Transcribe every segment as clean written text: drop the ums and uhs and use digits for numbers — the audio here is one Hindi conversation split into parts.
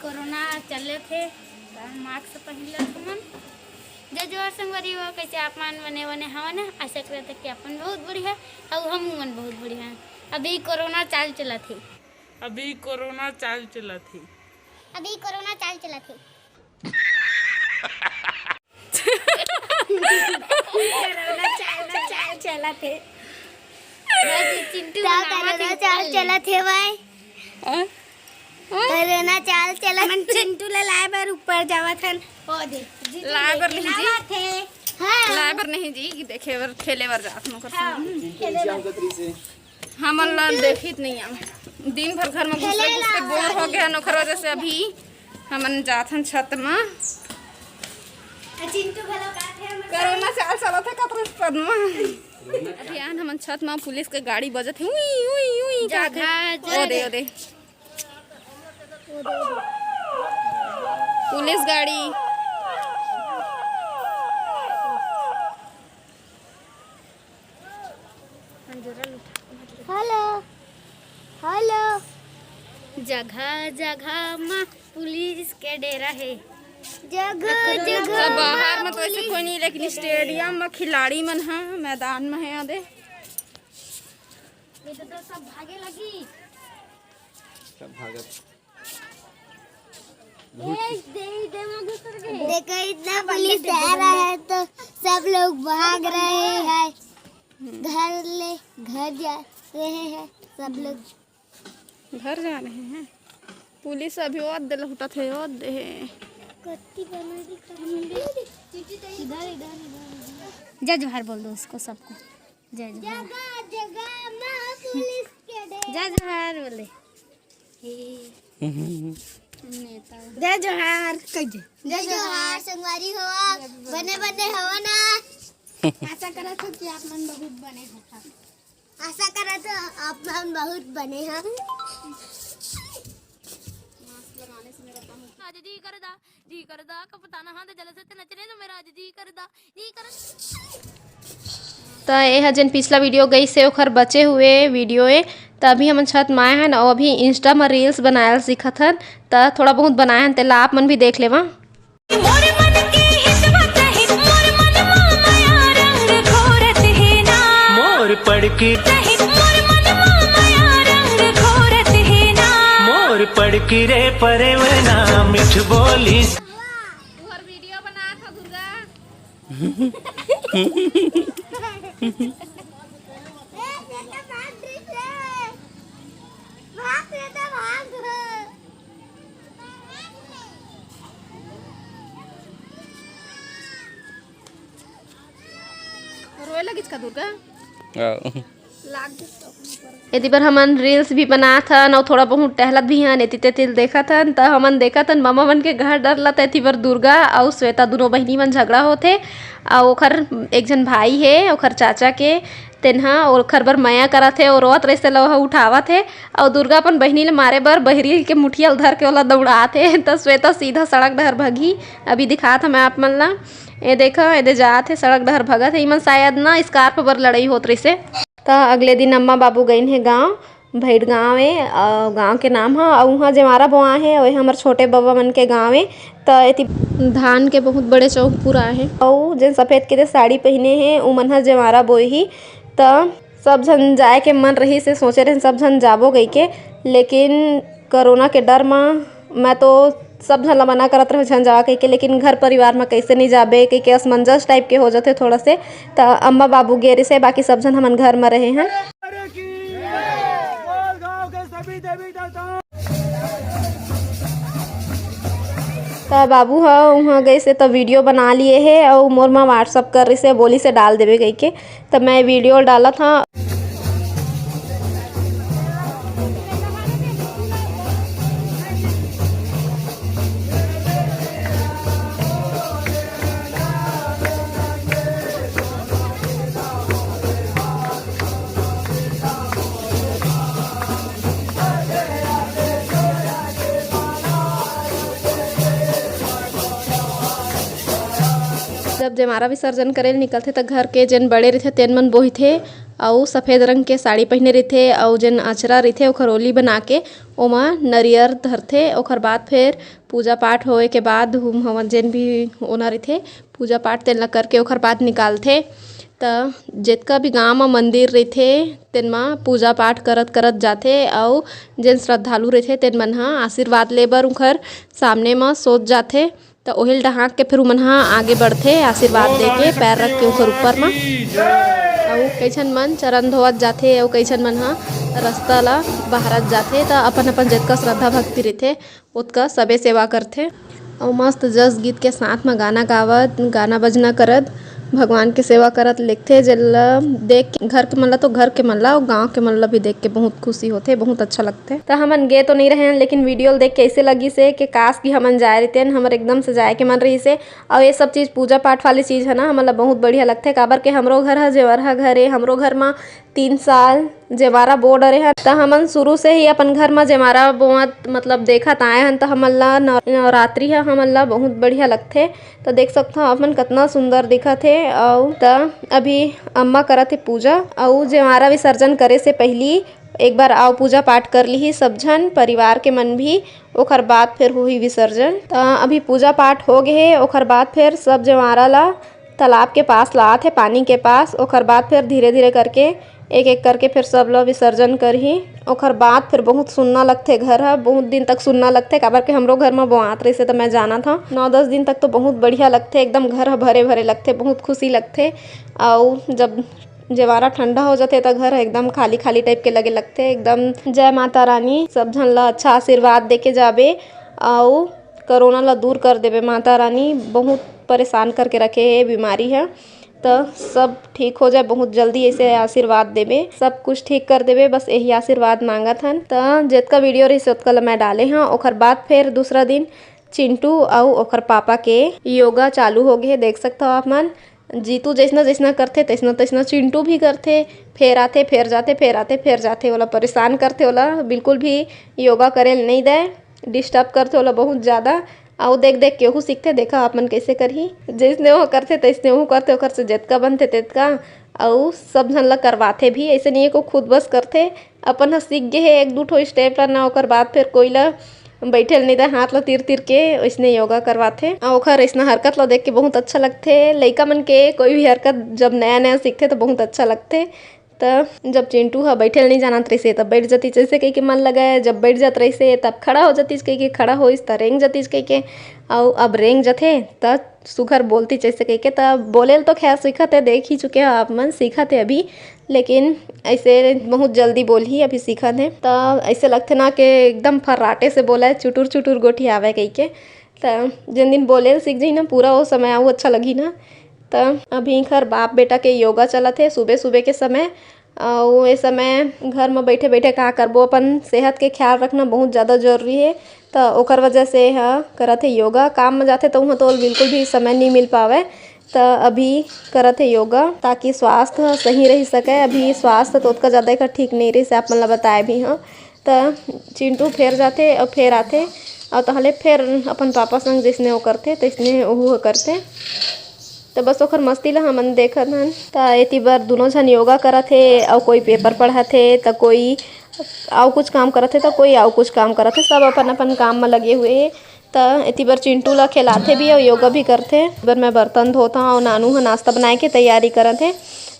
कोरोना चले थे मास्क पहनले मन जो जोर संगवारी हो कैसे आपमान बने बने हवन आशा करते कि अपन बहुत बढ़िया और हम मन बहुत बढ़िया। अभी कोरोना चाल चला थी अभी कोरोना चाल चला थी चाल चला थे चिंटू कोरोना चाल चला थे भाई कोरोना चाल चला मन चिंटू ला लाए बार ऊपर जावत हन ओ दे लाए बर नहीं जी थे हां लाए बर नहीं जी देखे बर खेले बर जात नो कर हम ला देखित नहीं हम दिन भर घर में घुसते घुसते बोर हो गया नौकर वजह से अभी हमन जात हन छत में चिंटू भलो का थे कोरोना चाल चला था कतरे पद में अभी आन हमन छत में पुलिस के गाड़ी बजत है उई उई उई जगह ओ दे पुलिस गाड़ी हेलो हेलो जगह जगह में पुलिस के डेरा है जगह जगह बाहर में तो ऐसे कोई नहीं लेकिन स्टेडियम में खिलाड़ी मन है मैदान में है आधे ये तो सब भागे लगी देखो इतना पुलिस आ रहा है तो सब लोग भाग रहे हैं घर जा रहे हैं सब लोग घर जा रहे हैं पुलिस अभी और दिल उठा थे और दे जय जोहार बोल दो उसको सबको जय जोहार जय जोहार बोले जय जोहार जय जोहार संगवारी हो बने बने हो ना आशा करा था कि आप मन बहुत बने हो आशा करा था आप मन बहुत बने हैं आज जी करदा कपताना हां जल से नचने तो मेरा आज जी कर तो यह जन पिछला वीडियो गई से ओखर बचे हुए वीडियो है तो अभी हम छत में आए हैं और अभी इंस्टा में रील्स बनाए सीखत हन तो थोड़ा बहुत बनाए हैं तेला आप मन भी देख लेवा पड़की रे परेवना मिठ बोली और वीडियो बना था दुर्गा रोए लगिस का दुर्गा यदि पर हमन रील्स भी बना था और थोड़ा बहुत टहलत भी हैं नेति तेतिल देखा था तो हमन देखा था मामा मन के घर डरला थी पर दुर्गा और श्वेता दोनों बहनी मन झगड़ा होते और ओखर एक जन भाई है ओखर चाचा के तेन्हा ओखर बर माया करा थे और रोत रहे से लोहा उठावा थे और दुर्गा अपन बहनी ले मारे बर बहरी के मुठिया धर के ओला दौड़ाते तो श्वेता सीधा सड़क डहर भगी अभी दिखा था मैं आप मन ला ये देखा ये जात है सड़क डहर भगत है इमन शायद ना स्कार्फ बर लड़ाई होत रही से तो अगले दिन अम्मा बाबू गए हैं गाँव भैर गाँव है गाँव के नाम है और वहाँ जमारा बोआ है और हमारे छोटे बाबा मन के गाँव है तो ये धान के बहुत बड़े चौक पूरा है और जिन सफ़ेद के साड़ी पहने हैं वो मन जमारा बोए ही तो सब जन जाए के मन रही से सोचे रहे सब जन जाबो गई के लेकिन कोरोना के डर में मैं तो सब झन ला मना करत रहे झन जावा कह के लेकिन घर परिवार में कैसे नहीं जाबे कह के असमंजस टाइप के हो जाते थोड़ा से तो अम्मा बाबू गेरे से बाकी सब जन हमन घर में रहे हैं तो बाबू है वहाँ गए से तो वीडियो बना लिए है और मोर में व्हाट्सअप कर रही से बोली से डाल देवे गई के तो मैं वीडियो डाला था जब जमारा विसर्जन करे निकलते तो घर के जन बड़े रहते तेन मन बोही थे अउ सफ़ेद रंग के साड़ी पहने रहिथे अउ जेन अचरा रहिथे ओखर ओली बना के ओमा नरियर धरथे। ओखर बाद फिर पूजा पाठ होए के बाद हमन जेन भी ओना रहिथे पूजा पाठ तेन ला करके ओखर बाद निकालथे। त जेतका भी गाँव म मंदिर रहिथे तेन म पूजा पाठ करत करत जाथे अउ जेन श्रद्धालु रहिथे तेन मन ह आशीर्वाद ले बर ओखर सामने म सोच जाथे। त ओहिल डहाक के फिर ओमन ह आगे बढ़थे आशीर्वाद दे के पैर रख के ओखर ऊपर म अउ कइझन मन चरण धोवत जाथे अउ कइझन मन ह रास्ता ला बहारत जाथे। त अपन अपन जेतका श्रद्धा भक्ति रहिथे ओतका सबे सेवा करथे अउ मस्त जस गीत के साथ म गाना गावत गाना बजना करत भगवान के सेवा करत लेगथे। जेला देख के घर के मन ला तो घर के मन ला अउ गाँव के मन ला भी देख के बहुत खुशी होथे बहुत अच्छा लगथे। त हमन गे तो नहीं रहे लेकिन वीडियो देख के ऐसे लगी से कि काश कि हमन जाए रहितेन हमर एकदम से जाए के मन रही से। और ये सब चीज़ पूजा पाठ वाली चीज़ है ना हमन ला बहुत बढ़िया लगथे काबर के हमरो घर ह जेवरहा घर ए हमरो घर म 3 साल जेवारा बो डरे हन। त हमन शुरू से ही अपन घर म जेवारा बोवत मतलब देखत आए हन। त हमन ला नवरात्रि ह हमन ला बहुत बढ़िया लगथे। तो देख सकथव अपन कतना सुंदर दिखत हे अउ त अभी अम्मा करत हे पूजा अउ जेवारा विसर्जन करे से पहली एक बार आओ पूजा पाठ कर ली सब झन परिवार के मन भी ओखर बाद फिर होही विसर्जन। त अभी पूजा पाठ हो गए हे ओखर बाद फिर सब जेवारा ला तालाब के पास लात हे पानी के पास। ओखर बाद फिर धीरे धीरे करके एक एक करके फिर सब ला विसर्जन करही। ओखर बाद फिर बहुत सुन्ना लगथे घर ह बहुत दिन तक सुन्ना लगथे काबर के हमरो घर म बोआत रहिसे त मैं जानत हव 9-10 दिन तक तो बहुत बढ़िया लगथे एकदम घर ह भरे भरे लगथे बहुत खुशी लगथे। अउ जब जेवारा ठंडा हो जाथे त घर एकदम खाली खाली टाइप के लगे लगथे एकदम। जय माता रानी सब झन ला अच्छा आशीर्वाद देके जाबे अउ कोरोना ला दूर कर देबे माता रानी बहुत परेशान करके रखे हे बीमारी है। तो सब ठीक हो जाए बहुत जल्दी ऐसे आशीर्वाद देबे सब कुछ ठीक कर देबे बस यही आशीर्वाद मांगत हन। त जेतका वीडियो रही ओतका ला मैं डाले हाँ। ओखर बाद फिर दूसरा दिन चिंटू अउ ओखर पापा के योगा चालू हो गए देख सकथव आप मन। जीतू जैसना जैसना करथे तैसना तैसना चिंटू भी करथे फेर आथे फेर जाथे फेर आथे फेर जाथे ओला परेशान करथे ओला बिल्कुल भी योगा करे नहीं दे डिस्टर्ब करथे ओला बहुत ज़्यादा। अउ देख देख के ओहू सीखथे देखा आप मन कैसे करही जैसने ओह करथे तैसने ओहू करथे ओखर से जेतका बनथे तेतका अउ सब झन ला करवाथे भी ऐसे नहीं को खुद बस करथे अपन ह सीख गे हे 1-2 ठो स्टेप ला ना ओकर बाद फिर कोई ला बैठेल नहीं दा हाथ ला तीर तीर के वैसने योगा करवाथे। ओखर ऐसना हरकत ला देख के बहुत अच्छा लगथे लइका मन के कोई भी हरकत जब नया नया सीखथे तो बहुत अच्छा लगथे। त जब चिंटू ह बैठेल नहीं जानत रहिसे तब बैठ जाती जैसे कही के मन लगाए जब बैठ जात रहिसे तब खड़ा हो जातीस कही के खड़ा होइस त रेंग जातीस कही के अउ अब रेंग जाथे त सुघर बोलती जैसे कही के त बोलेल तो खैर सीखत है देख ही चुके हो आप मन सीखत है अभी लेकिन ऐसे बहुत जल्दी बोलही अभी सीखत है। त ऐसे लगथे ना कि एकदम फर्राटे से बोला है चुटुर चुटुर गोठी आवे कही के त जिन दिन बोलेल सीख जाही ना पूरा वो समय आऊ अच्छा लगी ना। त अभी खर बाप बेटा के योगा चलत हे सुबह सुबह के समय अउ ए समय घर में बैठे बैठे का करबो अपन सेहत के ख्याल रखना बहुत ज़्यादा जरूरी है। त ओकर वजह से ह करत है योगा काम में जाथे तो वहाँ तो बिल्कुल भी समय नहीं मिल पावे त अभी करत है योगा ताकि स्वास्थ्य सही रह सके। अभी स्वास्थ्य तो उतना ज़्यादा का ठीक नहीं रही से आप मन ला बताए भी हाँ। त चिंटू फेर जाथे और फेर आथे और तहले फिर अपन पापा संग जैसने वो करथे तैसने ओहू करथे। तो बस ओखर मस्ती ला हमन देखत हन। त एती बर दोनों झन योगा करत हे और कोई पेपर पढ़त हे त कोई आउ कुछ काम करत हे त कोई आउ कुछ काम करत हे सब अपन अपन काम में लगे हुए हे। त एती बर चिंटू ला खिलाथे भी और योगा भी करथे। बर मैं बर्तन धोता और नानू ह नाश्ता बनाए के तैयारी करत हे।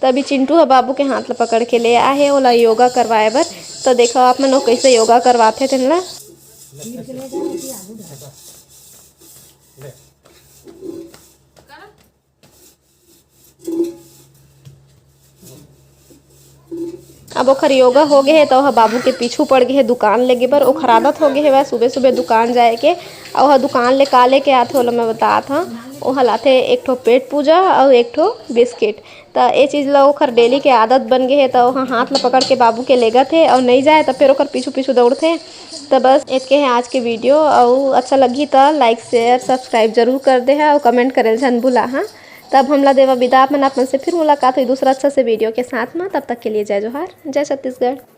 तभी चिंटू ह बाबू के हाथ ला पकड़ के ले आए हे ओला योगा करवाए बर। तो देखो आप मन कैसे योगा करवाथे तेन ला। अब ओखर योगा हो गए है तो वह बाबू के पीछू पड़ गए है दुकान लेगे बर ओखर आदत हो गए है वह सुबह सुबह दुकान जाए के और वह दुकान ले का लेके आथे ओला मैं बतात हूँ। वह लाथे एक ठो पेट पूजा और एक ठो बिस्किट। तो ये चीज़ ला ओखर डेली के आदत बन गए है तो वहाँ हाथ ला पकड़ के बाबू के लेगत है और नहीं जाए तो फिर ओखर पीछू पीछू दौड़थे। तो बस इतके है आज के वीडियो और अच्छा लगी तो लाइक शेयर सब्सक्राइब जरूर कर दे है और कमेंट करे झन भूला हाँ। तब हमला देवा विदा अपन से फिर मुलाकात हुई दूसरा अच्छा से वीडियो के साथ में। तब तक के लिए जय जोहार जय छत्तीसगढ़।